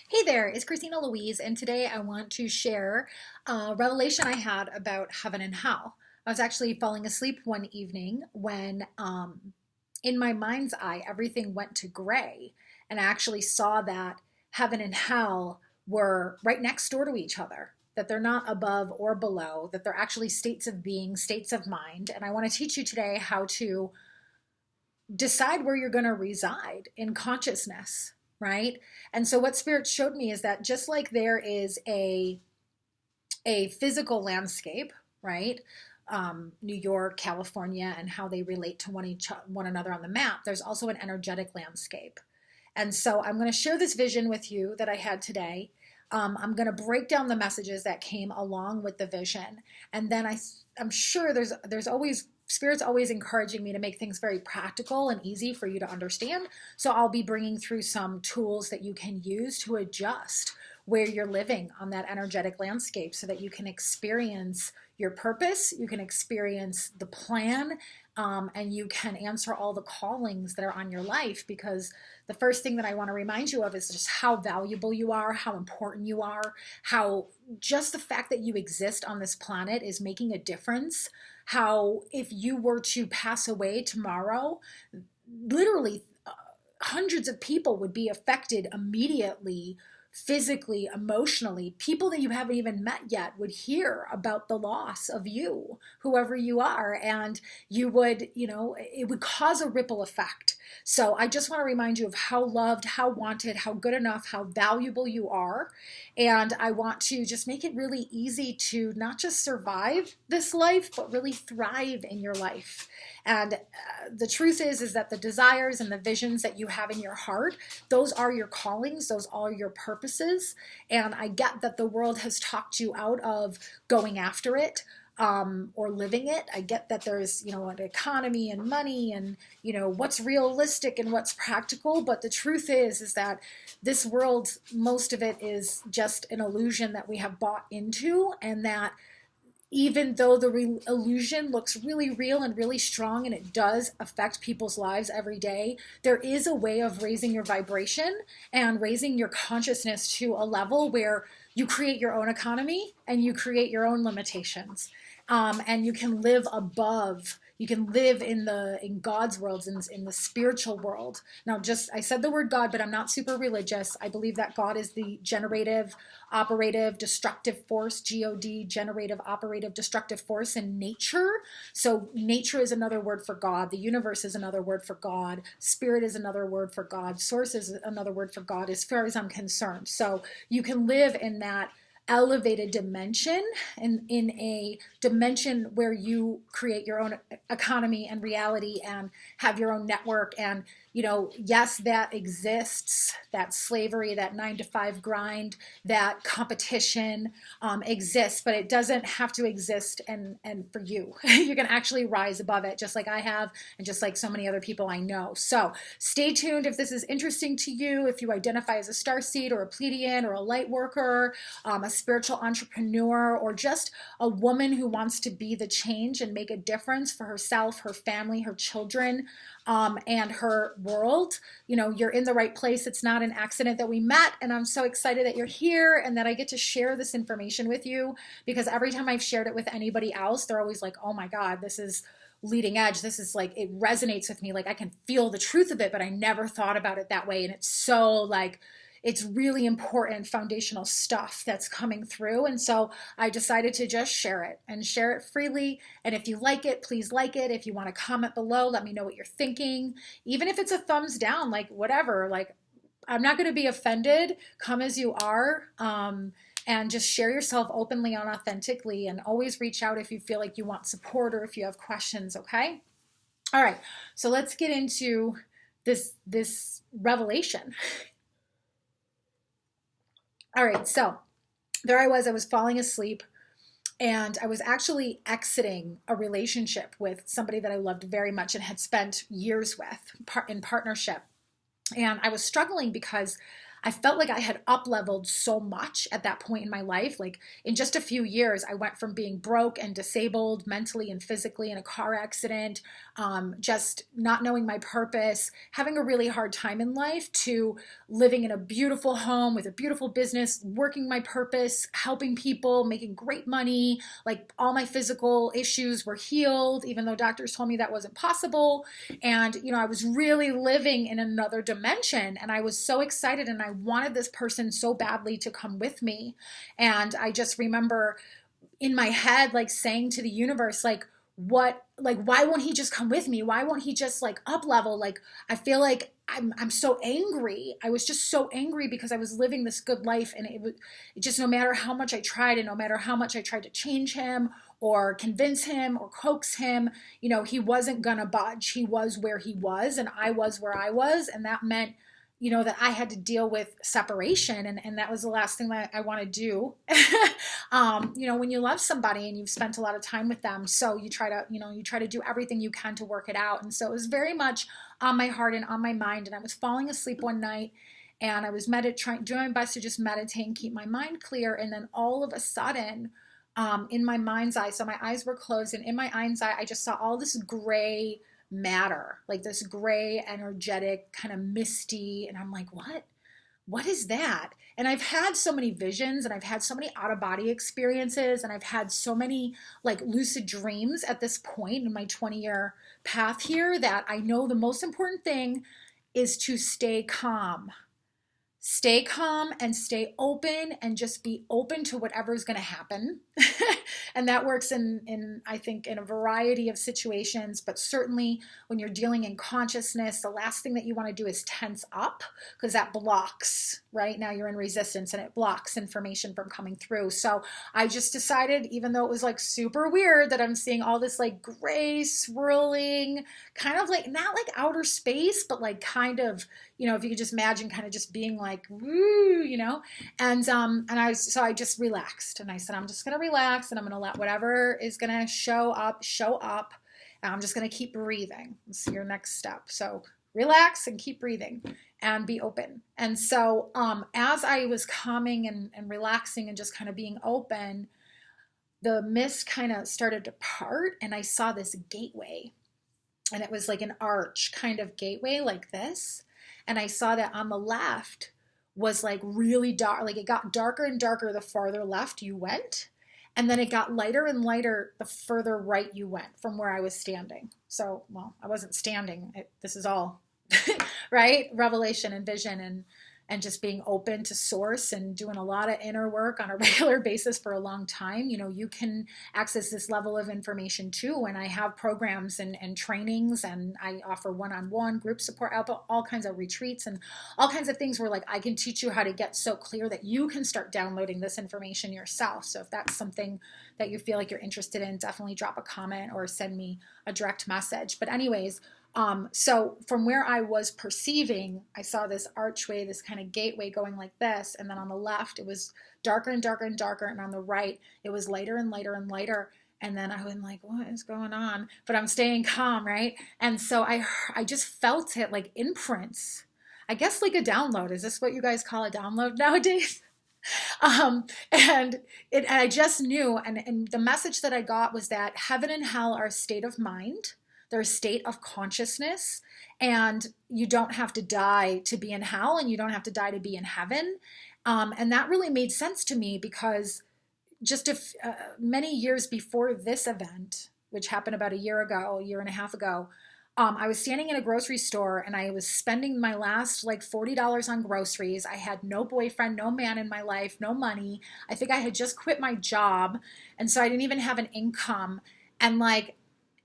Hey there, it's Christina Louise, and today I want to share a revelation I had about heaven and hell. I was actually falling asleep one evening when, in my mind's eye, everything went to gray, and I actually saw that heaven and hell were right next door to each other, that they're not above or below, that they're actually states of being, states of mind. And I want to teach you today how to decide where you're going to reside in consciousness, right? And so what spirit showed me is that just like there is a physical landscape, right? New York, California, and how they relate to one another on the map, there's also an energetic landscape. And so I'm going to share this vision with you that I had today. I'm going to break down the messages that came along with the vision, and then I'm sure there's always Spirit's always encouraging me to make things very practical and easy for you to understand. So I'll be bringing through some tools that you can use to adjust where you're living on that energetic landscape so that you can experience your purpose, you can experience the plan, and you can answer all the callings that are on your life. Because the first thing that I want to remind you of is just how valuable you are, how important you are, how just the fact that you exist on this planet is making a difference. How if you were to pass away tomorrow, literally hundreds of people would be affected immediately, physically, emotionally. People that you haven't even met yet would hear about the loss of you, whoever you are, and you would, it would cause a ripple effect. So I just want to remind you of how loved, how wanted, how good enough, how valuable you are. And I want to just make it really easy to not just survive this life, but really thrive in your life. And the truth is that the desires and the visions that you have in your heart, those are your callings, those are your purposes. And I get that the world has talked you out of going after it, or living it. I get that there's, an economy and money and, what's realistic and what's practical. But the truth is that this world, most of it is just an illusion that we have bought into, and that even though the illusion looks really real and really strong, and it does affect people's lives every day, there is a way of raising your vibration and raising your consciousness to a level where you create your own economy and you create your own limitations, and you can live above. You can live in God's world, in the spiritual world. Now, I said the word God, but I'm not super religious. I believe that God is the generative, operative, destructive force, God, generative, operative, destructive force in nature. So nature is another word for God. The universe is another word for God. Spirit is another word for God. Source is another word for God, as far as I'm concerned. So you can live in that elevated dimension, and in a dimension where you create your own economy and reality and have your own network. And yes, that exists, that slavery, that 9 to 5 grind, that competition exists, but it doesn't have to exist. And for you, you can actually rise above it, just like I have, and just like so many other people I know. So stay tuned if this is interesting to you. If you identify as a starseed or a Pleiadian or a light worker, a spiritual entrepreneur, or just a woman who wants to be the change and make a difference for herself, her family, her children, and her world, you're in the right place. It's not an accident that we met, and I'm so excited that you're here and that I get to share this information with you, because every time I've shared it with anybody else, they're always like, oh my God, this is leading edge. This is like, it resonates with me. Like, I can feel the truth of it, but I never thought about it that way. And it's so like, it's really important foundational stuff that's coming through. And so I decided to just share it and share it freely. And if you like it, please like it. If you want to comment below, let me know what you're thinking. Even if it's a thumbs down, like whatever, like I'm not going to be offended. Come as you are. And just share yourself openly and authentically, and always reach out if you feel like you want support or if you have questions. Okay. All right. So let's get into this revelation. All right, so there I was falling asleep, and I was actually exiting a relationship with somebody that I loved very much and had spent years with in partnership. And I was struggling because I felt like I had up leveled so much at that point in my life. Like in just a few years, I went from being broke and disabled mentally and physically in a car accident, just not knowing my purpose, having a really hard time in life, to living in a beautiful home with a beautiful business, working my purpose, helping people, making great money. Like all my physical issues were healed, even though doctors told me that wasn't possible. And, I was really living in another dimension, and I was so excited, and I wanted this person so badly to come with me. And I just remember in my head, like saying to the universe, like, why won't he just come with me? Why won't he just like up level? Like, I feel like I'm so angry. I was just so angry because I was living this good life, and it just, no matter how much I tried, and no matter how much I tried to change him or convince him or coax him, he wasn't gonna budge. He was where he was, and I was where I was, and that meant that I had to deal with separation, and that was the last thing that I want to do. When you love somebody and you've spent a lot of time with them, so you try to do everything you can to work it out. And so it was very much on my heart and on my mind. And I was falling asleep one night, and I was doing my best to just meditate and keep my mind clear. And then all of a sudden, in my mind's eye, so my eyes were closed, and in my mind's eye, I just saw all this gray matter, like this gray, energetic, kind of misty. And I'm like, what is that? And I've had so many visions, and I've had so many out of body experiences, and I've had so many like lucid dreams at this point in my 20-year path here, that I know the most important thing is to stay calm. Stay calm and stay open, and just be open to whatever is going to happen. And that works in I think in a variety of situations, but certainly when you're dealing in consciousness, the last thing that you want to do is tense up, because that blocks, right? Now you're in resistance, and it blocks information from coming through. So I just decided, even though it was like super weird that I'm seeing all this like gray swirling, kind of like, not like outer space, but like kind of, if you could just imagine kind of just being like, woo, and I just relaxed, and I said, I'm just going to relax, and I'm going to let whatever is going to show up, and I'm just going to keep breathing. It's your next step. So relax and keep breathing and be open. And so, as I was calming and relaxing and just kind of being open, the mist kind of started to part, and I saw this gateway, and it was like an arch kind of gateway like this. And I saw that on the left was like really dark, like it got darker and darker the farther left you went. And then it got lighter and lighter the further right you went from where I was standing. So, well, I wasn't standing. This is all, right? Revelation and vision, and just being open to source and doing a lot of inner work on a regular basis for a long time. You can access this level of information too. And I have programs and trainings, and I offer one-on-one group support, all kinds of retreats and all kinds of things where like I can teach you how to get so clear that you can start downloading this information yourself. So if that's something that you feel like you're interested in, definitely drop a comment or send me a direct message. But anyways, so from where I was perceiving, I saw this archway, this kind of gateway going like this. And then on the left, it was darker and darker and darker. And on the right, it was lighter and lighter and lighter. And then I was like, what is going on? But I'm staying calm, right? And so I just felt it like imprints. I guess like a download. Is this what you guys call a download nowadays? And I just knew, and the message that I got was that heaven and hell are a state of mind. They're a state of consciousness, and you don't have to die to be in hell, and you don't have to die to be in heaven. And that really made sense to me, because just many years before this event, which happened about a year and a half ago, I was standing in a grocery store, and I was spending my last like $40 on groceries. I had no boyfriend, no man in my life, no money. I think I had just quit my job, and so I didn't even have an income. And like,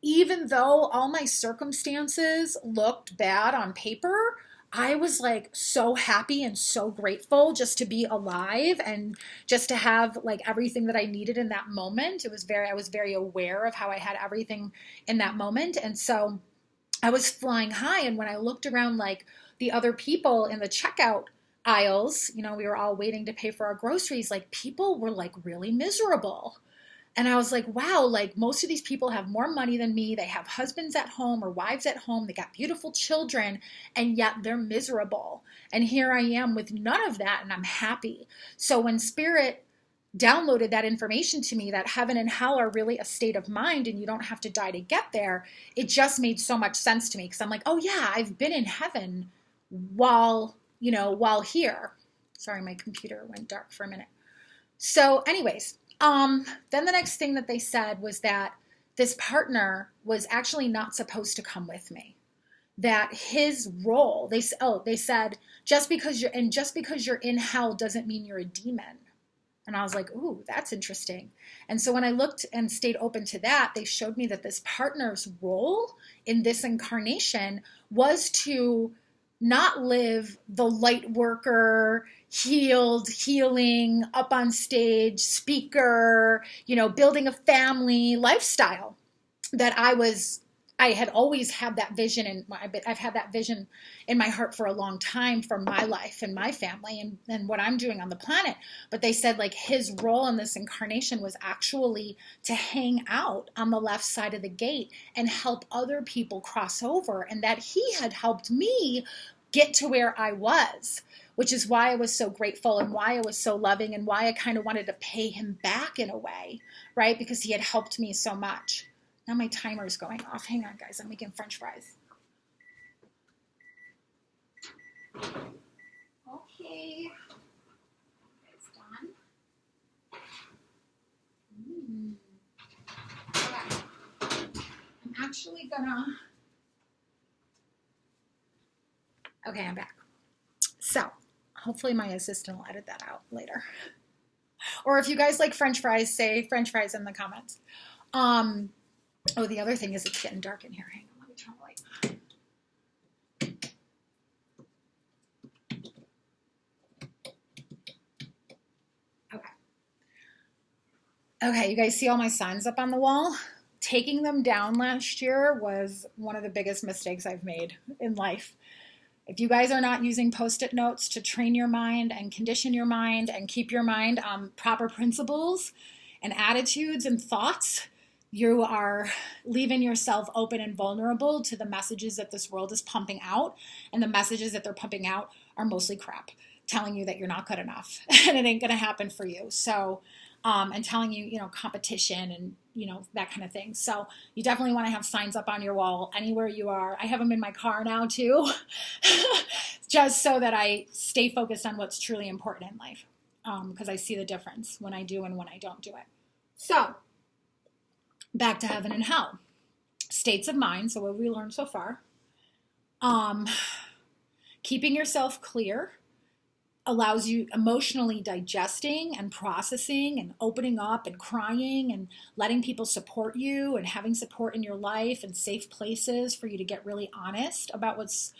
even though all my circumstances looked bad on paper, I was like so happy and so grateful just to be alive and just to have like everything that I needed in that moment. I was very aware of how I had everything in that moment. And so I was flying high. And when I looked around, like the other people in the checkout aisles, we were all waiting to pay for our groceries, like people were like really miserable. And I was like, wow, like most of these people have more money than me. They have husbands at home or wives at home. They got beautiful children, and yet they're miserable. And here I am with none of that, and I'm happy. So when Spirit downloaded that information to me, that heaven and hell are really a state of mind and you don't have to die to get there, it just made so much sense to me, because I'm like, oh yeah, I've been in heaven while, while here. Sorry, my computer went dark for a minute. So anyways, then the next thing that they said was that this partner was actually not supposed to come with me. That his role, they said, just because you're in hell doesn't mean you're a demon. And I was like, ooh, that's interesting. And so when I looked and stayed open to that, they showed me that this partner's role in this incarnation was to not live the light worker, healing, up on stage, speaker, building a family lifestyle that I had always had that vision, and I've had that vision in my heart for a long time for my life and my family and what I'm doing on the planet. But they said like his role in this incarnation was actually to hang out on the left side of the gate and help other people cross over, and that he had helped me get to where I was, which is why I was so grateful and why I was so loving and why I kind of wanted to pay him back in a way, right? Because he had helped me so much. Now my timer is going off. Hang on, guys. I'm making French fries. Okay. It's done. Okay. I'm actually gonna... Okay, I'm back. So hopefully my assistant will edit that out later. Or if you guys like French fries, say French fries in the comments. Oh, the other thing is it's getting dark in here. Hang on, let me turn the light. Okay, you guys see all my signs up on the wall? Taking them down last year was one of the biggest mistakes I've made in life. If you guys are not using Post-it notes to train your mind and condition your mind and keep your mind on proper principles and attitudes and thoughts, you are leaving yourself open and vulnerable to the messages that this world is pumping out. And the messages that they're pumping out are mostly crap, telling you that you're not good enough and it ain't going to happen for you. So, and telling you, competition and, that kind of thing. So you definitely want to have signs up on your wall anywhere you are. I have them in my car now too, just so that I stay focused on what's truly important in life. Because I see the difference when I do and when I don't do it. So back to heaven and hell. States of mind. So what we learned so far. Keeping yourself clear allows you emotionally digesting and processing and opening up and crying and letting people support you and having support in your life and safe places for you to get really honest about what's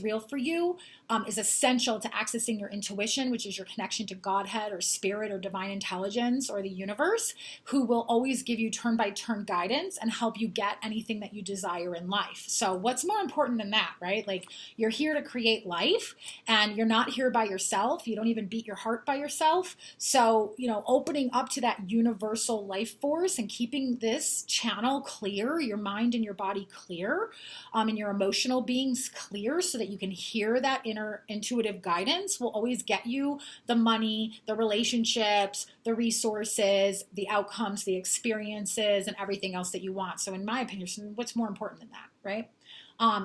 real for you is essential to accessing your intuition, which is your connection to Godhead or spirit or divine intelligence or the universe, who will always give you turn-by-turn guidance and help you get anything that you desire in life. So what's more important than that, right? Like, you're here to create life and you're not here by yourself. You don't even beat your heart by yourself. So, opening up to that universal life force and keeping this channel clear, your mind and your body clear, and your emotional beings clear so that you can hear that inner intuitive guidance will always get you the money, the relationships, the resources, the outcomes, the experiences, and everything else that you want. So in my opinion, what's more important than that, right?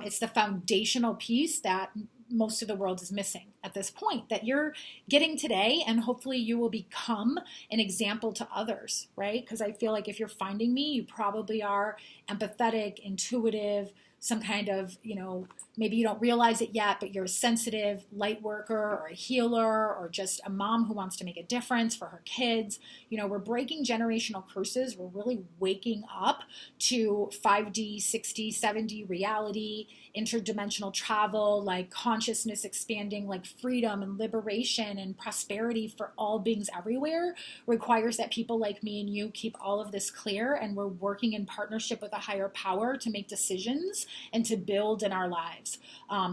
It's the foundational piece that most of the world is missing at this point that you're getting today, and hopefully you will become an example to others, right? Because I feel like if you're finding me, you probably are empathetic, intuitive, some kind of, maybe you don't realize it yet, but you're a sensitive light worker or a healer or just a mom who wants to make a difference for her kids. We're breaking generational curses. We're really waking up to 5D, 6D, 7D reality, interdimensional travel, like consciousness expanding, like freedom and liberation and prosperity for all beings everywhere requires that people like me and you keep all of this clear, and we're working in partnership with a higher power to make decisions and to build in our lives.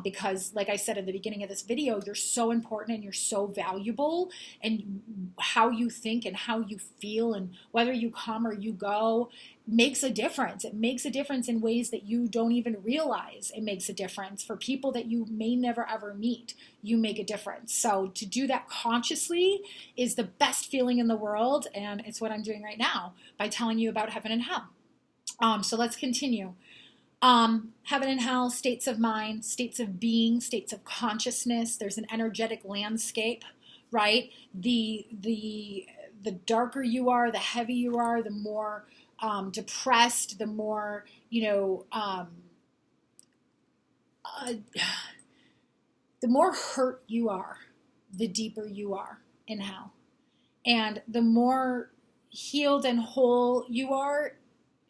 Because like I said in the beginning of this video, you're so important and you're so valuable, and how you think and how you feel and whether you come or you go makes a difference. It makes a difference in ways that you don't even realize. It makes a difference for people that you may never ever meet. You make a difference. So to do that consciously is the best feeling in the world, and it's what I'm doing right now by telling you about heaven and hell. So let's continue. Heaven and hell, states of mind, states of being, states of consciousness. There's an energetic landscape, right? The darker you are, the heavier you are, the more depressed, the more, the more hurt you are, the deeper you are in hell. And the more healed and whole you are,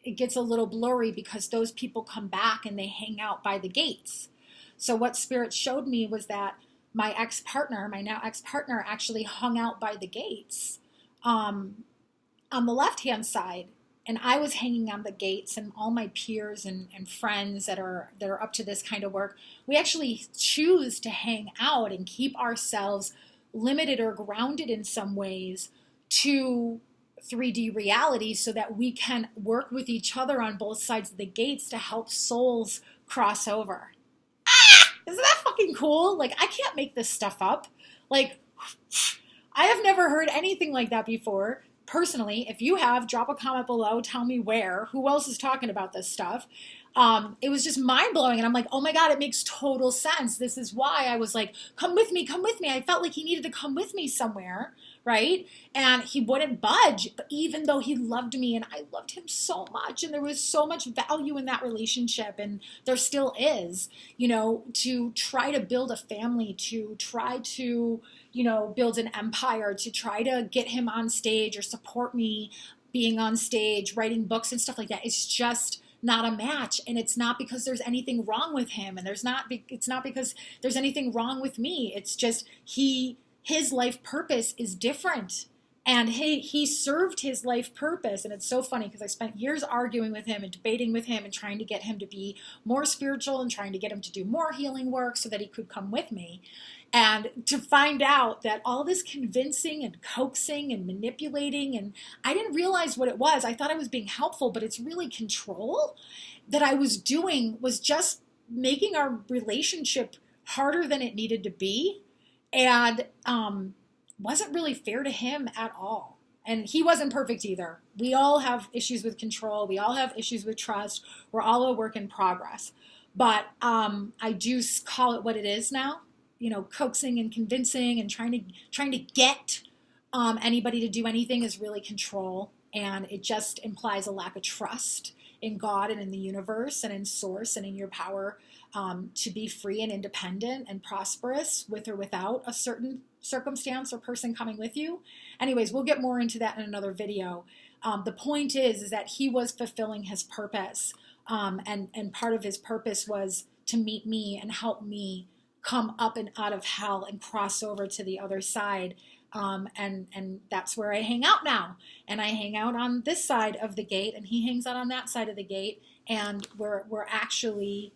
it gets a little blurry because those people come back and they hang out by the gates. So what Spirit showed me was that my now ex-partner, actually hung out by the gates on the left-hand side. And I was hanging on the gates, and all my peers and friends that are up to this kind of work, we actually choose to hang out and keep ourselves limited or grounded in some ways to 3D reality so that we can work with each other on both sides of the gates to help souls cross over. Isn't that fucking cool? Like, I can't make this stuff up. Like, I have never heard anything like that before. Personally, if you have, drop a comment below, tell me where, who else is talking about this stuff. It was just mind-blowing, and I'm like, oh my God, it makes total sense. This is why I was like, come with me, come with me. I felt like he needed to come with me somewhere, right? And he wouldn't budge, but even though he loved me, and I loved him so much, and there was so much value in that relationship, and there still is, to try to build a family, to try to, build an empire, to try to get him on stage or support me being on stage, writing books and stuff like that. It's just not a match. And it's not because there's anything wrong with him. And it's not because there's anything wrong with me. It's just his life purpose is different. And he served his life purpose. And it's so funny because I spent years arguing with him and debating with him and trying to get him to be more spiritual and trying to get him to do more healing work so that he could come with me. And to find out that all this convincing and coaxing and manipulating, and I didn't realize what it was. I thought I was being helpful, but it's really control that I was doing was just making our relationship harder than it needed to be. And wasn't really fair to him at all. And he wasn't perfect either. We all have issues with control. We all have issues with trust. We're all a work in progress. But I do call it what it is now. Coaxing and convincing and trying to get anybody to do anything is really control. And it just implies a lack of trust in God and in the universe and in source and in your power to be free and independent and prosperous with or without a certain circumstance or person coming with you. Anyways, we'll get more into that in another video. The point is that he was fulfilling his purpose. And part of his purpose was to meet me and help me come up and out of hell and cross over to the other side. And that's where I hang out now. And I hang out on this side of the gate, and he hangs out on that side of the gate. And we're actually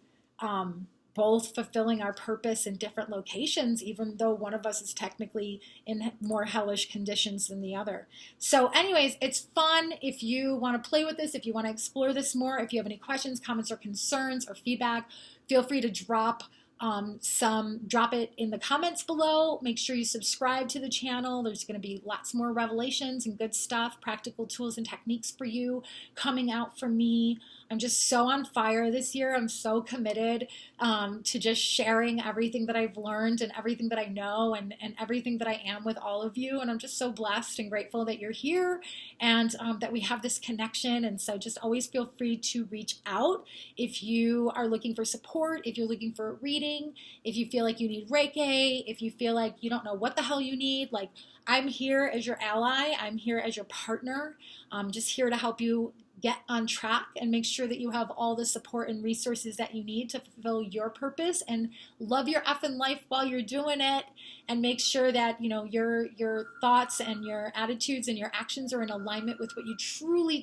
both fulfilling our purpose in different locations, even though one of us is technically in more hellish conditions than the other. So anyways, it's fun. If you want to play with this, if you want to explore this more, if you have any questions, comments, or concerns or feedback, feel free to drop it in the comments below. Make sure you subscribe to the channel. There's going to be lots more revelations and good stuff, practical tools and techniques for you coming out from me. I'm just so on fire this year. I'm so committed to just sharing everything that I've learned and everything that I know and everything that I am with all of you. And I'm just so blessed and grateful that you're here and that we have this connection. And so just always feel free to reach out if you are looking for support, if you're looking for a reading, if you feel like you need Reiki, if you feel like you don't know what the hell you need. Like, I'm here as your ally. I'm here as your partner. I'm just here to help you get on track and make sure that you have all the support and resources that you need to fulfill your purpose, and love your effing life while you're doing it, and make sure that your thoughts and your attitudes and your actions are in alignment with what you truly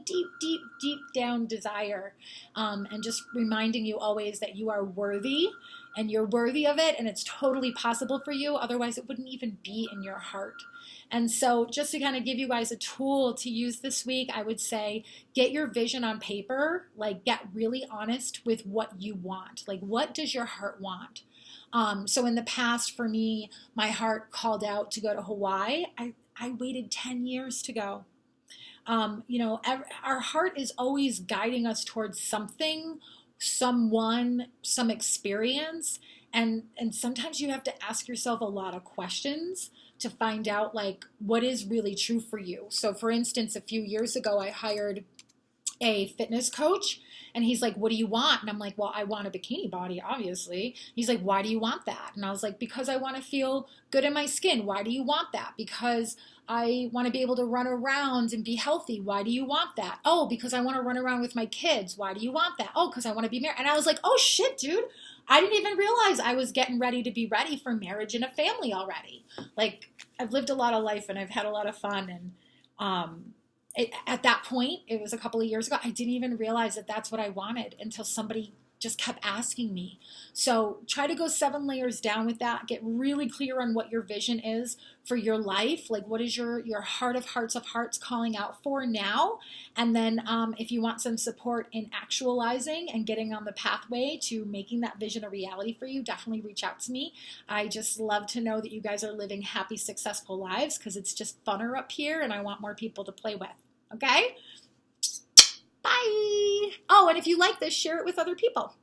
deep down desire, and just reminding you always that you are worthy and you're worthy of it, and it's totally possible for you. Otherwise, it wouldn't even be in your heart. And so just to kind of give you guys a tool to use this week, I would say get your vision on paper, like get really honest with what you want. Like, what does your heart want? So in the past, for me, my heart called out to go to Hawaii. I waited 10 years to go. Our heart is always guiding us towards something, someone, some experience. And sometimes you have to ask yourself a lot of questions to find out like what is really true for you. So for instance, a few years ago, I hired a fitness coach, and he's like, what do you want? And I'm like, well, I want a bikini body, obviously. He's like, why do you want that? And I was like, because I want to feel good in my skin. Why do you want that? Because I want to be able to run around and be healthy. Why do you want that? Oh, because I want to run around with my kids. Why do you want that? Oh, because I want to be married. And I was like, oh shit, dude. I didn't even realize I was getting ready to be ready for marriage and a family already. Like, I've lived a lot of life and I've had a lot of fun. And at that point, it was a couple of years ago, I didn't even realize that that's what I wanted until somebody just kept asking me. So try to go 7 layers down with that. Get really clear on what your vision is for your life. Like, what is your heart of hearts calling out for now? And then if you want some support in actualizing and getting on the pathway to making that vision a reality for you, definitely reach out to me. I just love to know that you guys are living happy, successful lives, because it's just funner up here and I want more people to play with. Okay? Bye. Oh, and if you like this, share it with other people.